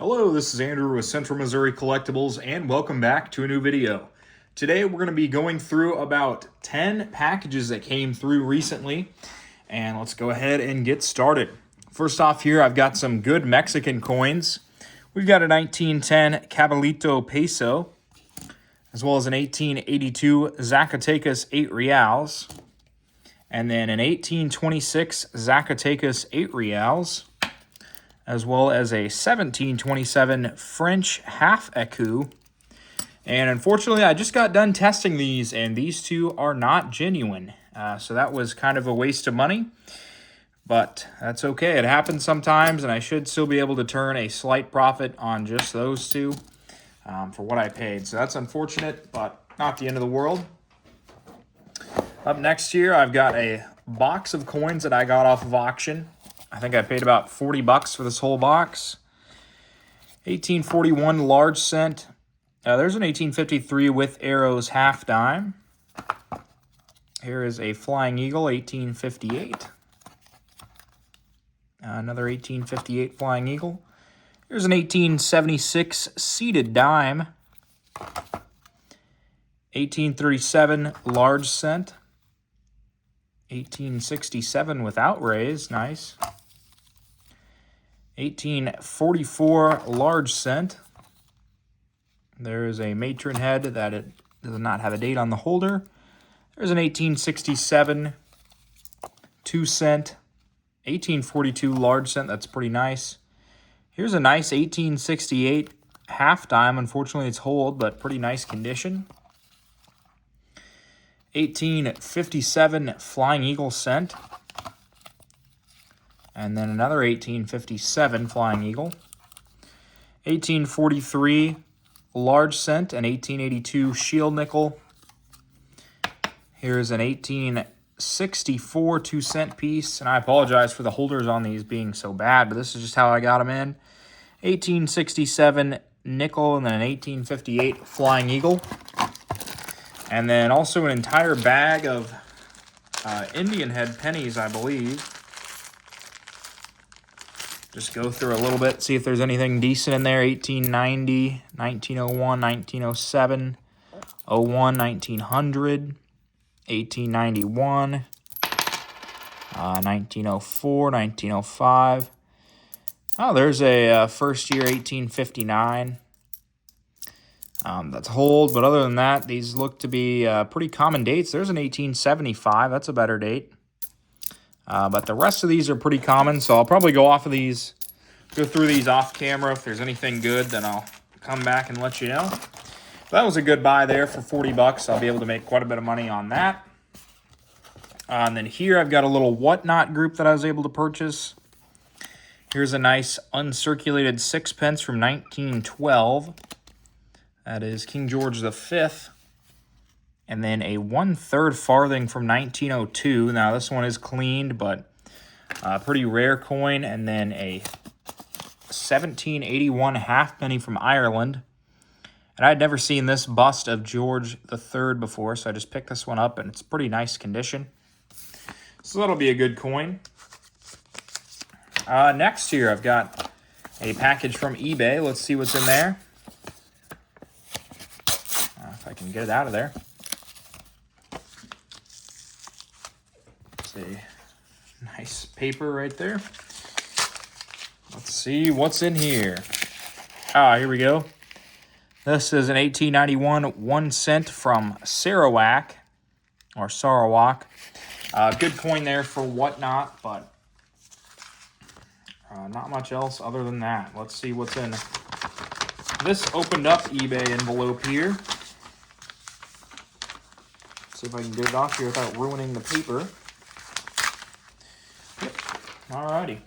Hello, this is Andrew with Central Missouri Collectibles, and welcome back to a new video. Today we're going to be going through about 10 packages that came through recently, and let's go ahead and get started. First off here, I've got some good Mexican coins. We've got a 1910 Caballito Peso, as well as an 1882 Zacatecas 8 Reals, and then an 1826 Zacatecas 8 Reals, as well as a 1727 French half écu. And unfortunately, I just got done testing these, and these two are not genuine. So that was kind of a waste of money, but that's okay. It happens sometimes, and I should still be able to turn a slight profit on just those two for what I paid. So that's unfortunate, but not the end of the world. Up next here, I've got a box of coins that I got off of auction. I think I paid about 40 bucks for this whole box. 1841 large cent. There's an 1853 with arrows half dime. Here is a Flying Eagle 1858. Another 1858 Flying Eagle. Here's an 1876 seated dime. 1837 large cent. 1867 without raise, nice. 1844 large cent. There is a matron head that it does not have a date on the holder. There's an 1867 2 cent. 1842 large cent, that's pretty nice. Here's a nice 1868 half dime. Unfortunately, it's hold, but pretty nice condition. 1857 Flying Eagle cent. And then another 1857 Flying Eagle. 1843 large cent and 1882 shield nickel. Here's an 1864 2 cent piece, and I apologize for the holders on these being so bad, but this is just how I got them in. 1867 nickel, and then an 1858 Flying Eagle. And then also an entire bag of Indian head pennies, I believe. Just go through a little bit, see if there's anything decent in there. 1890, 1901, 1907, 01, 1900, 1891, 1904, 1905. Oh, there's a first year 1859. That's hold, but other than that, these look to be pretty common dates. There's an 1875. That's a better date. But the rest of these are pretty common, so I'll probably go through these off camera. If there's anything good, then I'll come back and let you know. That was a good buy there for 40 bucks. I'll be able to make quite a bit of money on that. And then here I've got a little whatnot group that I was able to purchase. Here's a nice uncirculated sixpence from 1912. That is King George V. And then a 1/3 farthing from 1902. Now this one is cleaned, but a pretty rare coin. And then a 1781 halfpenny from Ireland. And I'd never seen this bust of George III before, so I just picked this one up, and it's pretty nice condition. So that'll be a good coin. Next here, I've got a package from eBay. Let's see what's in there. If I can get it out of there. It's a nice paper right there. Let's see what's in here. Here we go. This is an 1891 1 cent from Sarawak, or Sarawak. Good coin there for whatnot, but not much else other than that. Let's see what's in this opened up eBay envelope here. See if I can get it off here without ruining the paper. Yep. Alrighty.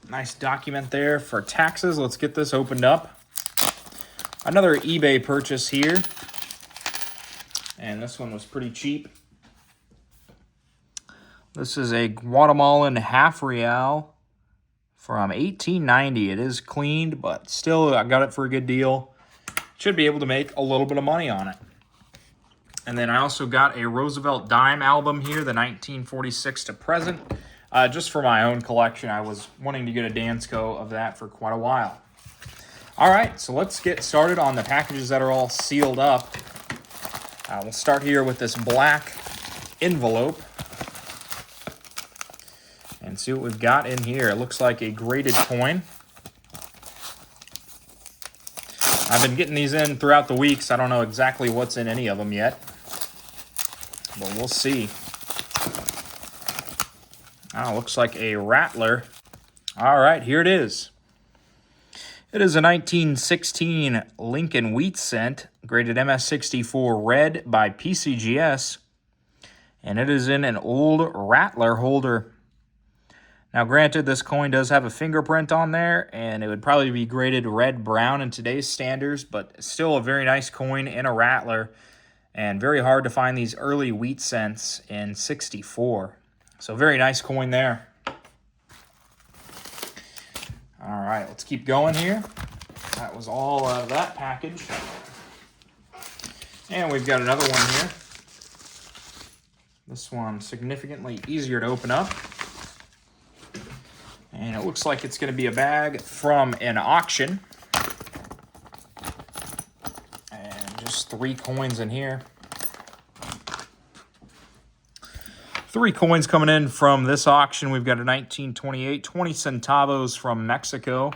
Nice document there for taxes. Let's get this opened up. Another eBay purchase here. And this one was pretty cheap. This is a Guatemalan half real from 1890. It is cleaned, but still I got it for a good deal. Should be able to make a little bit of money on it. And then I also got a Roosevelt dime album here, the 1946 to present. Just for my own collection. I was wanting to get a Dansco of that for quite a while. All right, so let's get started on the packages that are all sealed up. We'll start here with this black envelope and see what we've got in here. It looks like a graded coin. I've been getting these in throughout the weeks. I don't know exactly what's in any of them yet, but we'll see. Oh, looks like a Rattler. All right, here it is. It is a 1916 Lincoln Wheat Cent, graded MS64 red by PCGS, and it is in an old Rattler holder. Now, granted, this coin does have a fingerprint on there, and it would probably be graded red-brown in today's standards, but still a very nice coin in a Rattler, and very hard to find these early wheat cents in 64. So very nice coin there. All right, let's keep going here. That was all of that package. And we've got another one here. This one significantly easier to open up. And it looks like it's going to be a bag from an auction. And just 3 coins in here. 3 coins coming in from this auction. We've got a 1928 20 centavos from Mexico.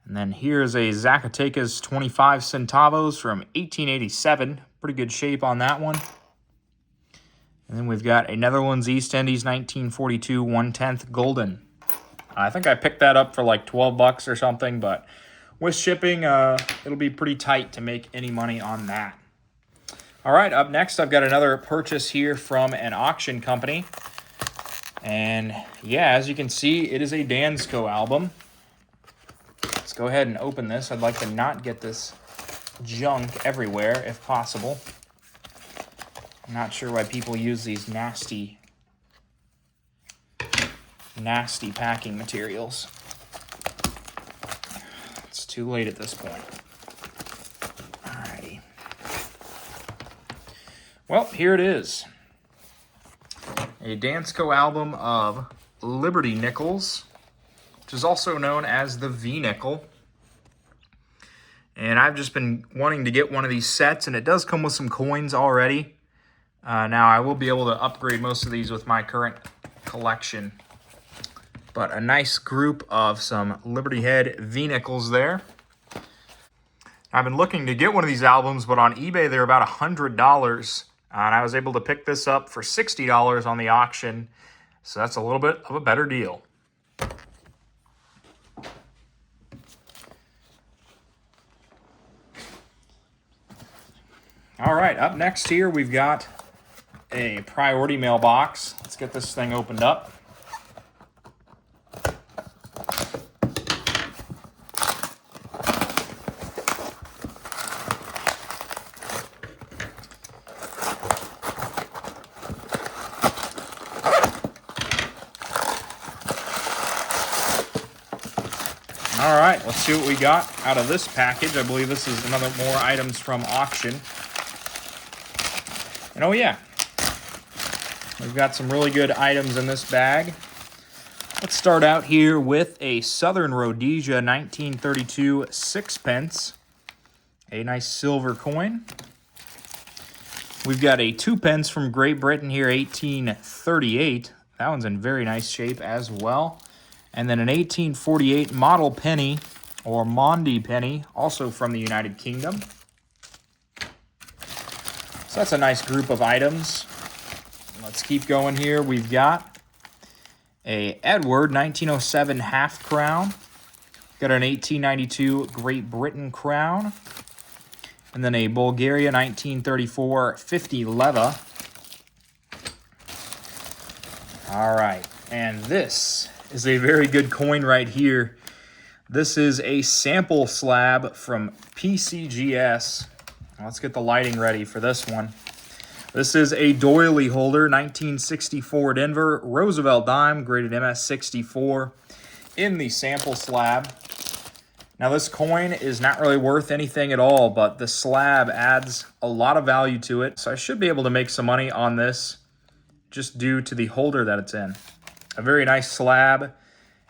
And then here's a Zacatecas 25 centavos from 1887. Pretty good shape on that one. And then we've got a Netherlands East Indies 1942 1/10 golden. I think I picked that up for like 12 bucks or something, but with shipping, it'll be pretty tight to make any money on that. All right, up next, I've got another purchase here from an auction company. And yeah, as you can see, it is a Dansco album. Let's go ahead and open this. I'd like to not get this junk everywhere if possible. I'm not sure why people use these nasty packing materials. It's too late at this point. Alrighty. Well, here it is. A Dansco album of Liberty nickels, which is also known as the V-nickel. And I've just been wanting to get one of these sets, and it does come with some coins already. Now, I will be able to upgrade most of these with my current collection. But a nice group of some Liberty Head V-nickels there. I've been looking to get one of these albums, but on eBay they're about $100. And I was able to pick this up for $60 on the auction. So that's a little bit of a better deal. All right, up next here we've got a priority mailbox. Let's get this thing opened up. All right, let's see what we got out of this package. I believe this is another more items from auction. And oh yeah, we've got some really good items in this bag. Let's start out here with a Southern Rhodesia 1932 sixpence, a nice silver coin. We've got a 2 pence from Great Britain here, 1838. That one's in very nice shape as well. And then an 1848 model penny, or Mondi penny, also from the United Kingdom. So that's a nice group of items. Let's keep going here. We've got a Edward 1907 half crown. Got an 1892 Great Britain crown. And then a Bulgaria 1934 50 leva. All right, and this is a very good coin right here. This is a sample slab from PCGS. Let's get the lighting ready for this one. This is a Doily holder, 1964 Denver, Roosevelt dime, graded MS64 in the sample slab. Now this coin is not really worth anything at all, but the slab adds a lot of value to it. So I should be able to make some money on this just due to the holder that it's in. A very nice slab.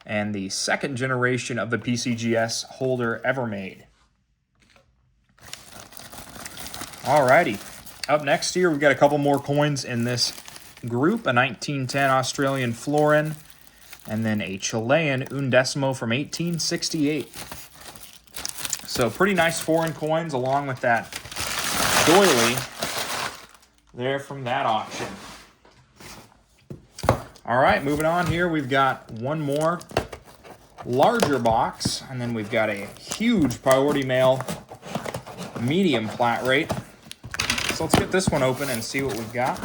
and the second generation of the PCGS holder ever made. Alrighty, up next here, we've got a couple more coins in this group, a 1910 Australian florin, and then a Chilean undecimo from 1868. So pretty nice foreign coins along with that Doily there from that auction. All right, moving on here, we've got one more larger box, and then we've got a huge priority mail medium flat rate. So let's get this one open and see what we've got.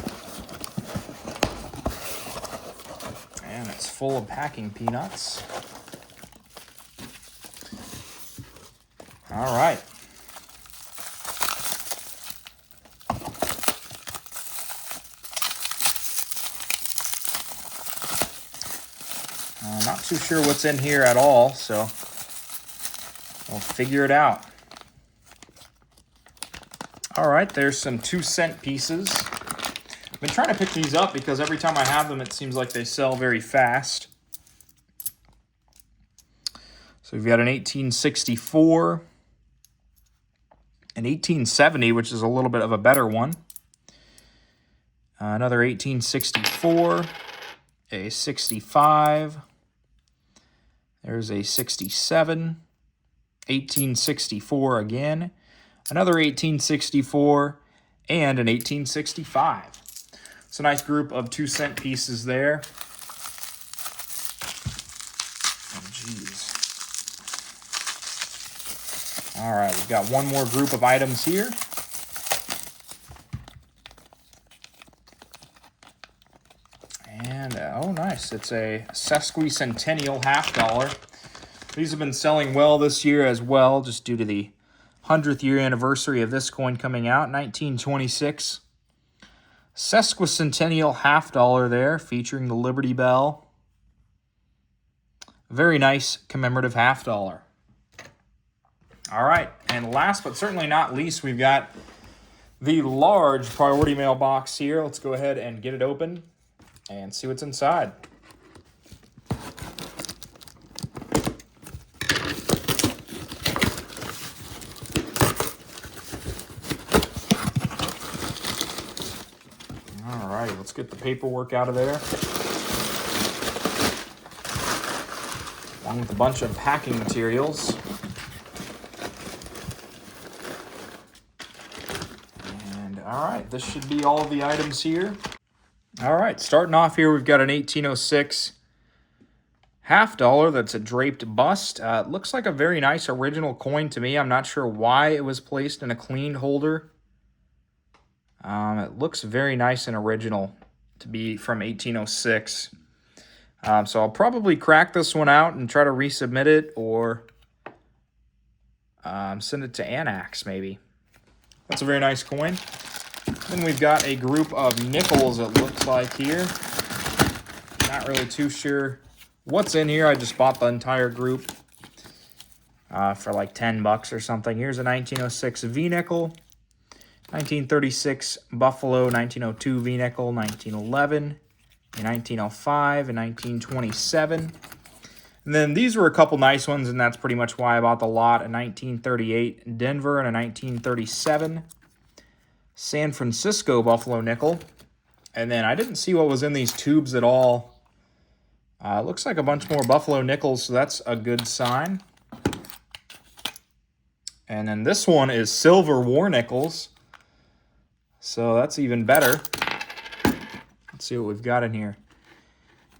And it's full of packing peanuts. All right. Not too sure what's in here at all, so we'll figure it out. All right, there's some 2-cent pieces. I've been trying to pick these up because every time I have them, it seems like they sell very fast. So we've got an 1864, an 1870, which is a little bit of a better one. Another 1864, a 65. There's a 67, 1864 again, another 1864, and an 1865. It's a nice group of 2-cent pieces there. Oh, geez. All right, we've got one more group of items here. And, oh, nice. It's a sesquicentennial half-dollar. These have been selling well this year as well, just due to the 100th year anniversary of this coin coming out, 1926. Sesquicentennial half-dollar there, featuring the Liberty Bell. Very nice commemorative half-dollar. All right, and last but certainly not least, we've got the large priority mail box here. Let's go ahead and get it open and see what's inside. All right, let's get the paperwork out of there, along with a bunch of packing materials. And all right, this should be all of the items here. All right, starting off here, we've got an 1806 half-dollar that's a draped bust. It looks like a very nice original coin to me. I'm not sure why it was placed in a cleaned holder. It looks very nice and original to be from 1806. So I'll probably crack this one out and try to resubmit it, or send it to Annex maybe. That's a very nice coin. Then we've got a group of nickels, it looks like here. Not really too sure what's in here. I just bought the entire group for like $10 or something. Here's a 1906 V-nickel, 1936 Buffalo, 1902 V-nickel, 1911, a 1905, a 1927. And then these were a couple nice ones, and that's pretty much why I bought the lot. A 1938 Denver and a 1937 San Francisco Buffalo nickel. And then I didn't see what was in these tubes at all. It looks like a bunch more Buffalo nickels, so that's a good sign. And then this one is silver war nickels, so that's even better. Let's see what we've got in here.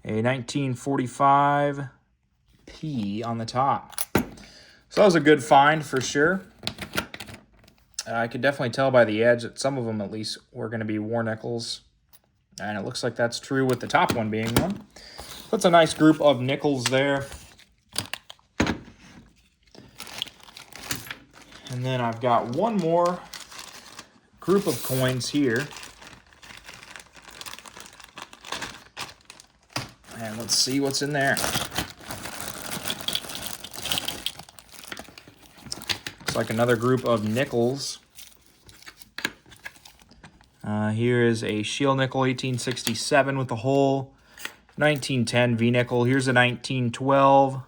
A 1945 P on the top. So that was a good find for sure. I could definitely tell by the edge that some of them at least were going to be war nickels. And it looks like that's true with the top one being one. That's a nice group of nickels there. And then I've got one more group of coins here. And let's see what's in there. Looks like another group of nickels. Here is a shield nickel 1867 with a hole. 1910 V-nickel. Here's a 1912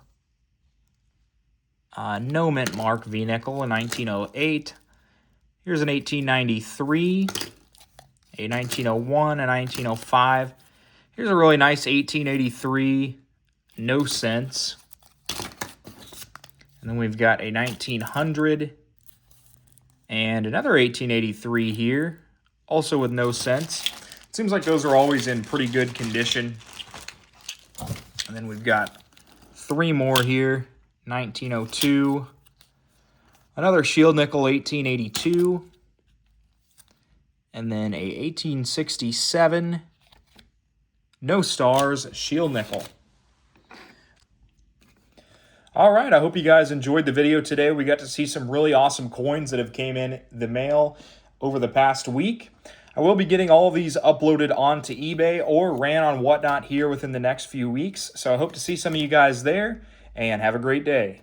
no mint mark V-nickel, a 1908. Here's an 1893, a 1901, a 1905. Here's a really nice 1883 no cents. And then we've got a 1900 and another 1883 here, also with no cents. It seems like those are always in pretty good condition. And then we've got 3 more here, 1902, another shield nickel, 1882, and then a 1867 no stars shield nickel. All right, I hope you guys enjoyed the video today. We got to see some really awesome coins that have came in the mail over the past week. I will be getting all of these uploaded onto eBay or ran on Whatnot here within the next few weeks. So I hope to see some of you guys there, and have a great day.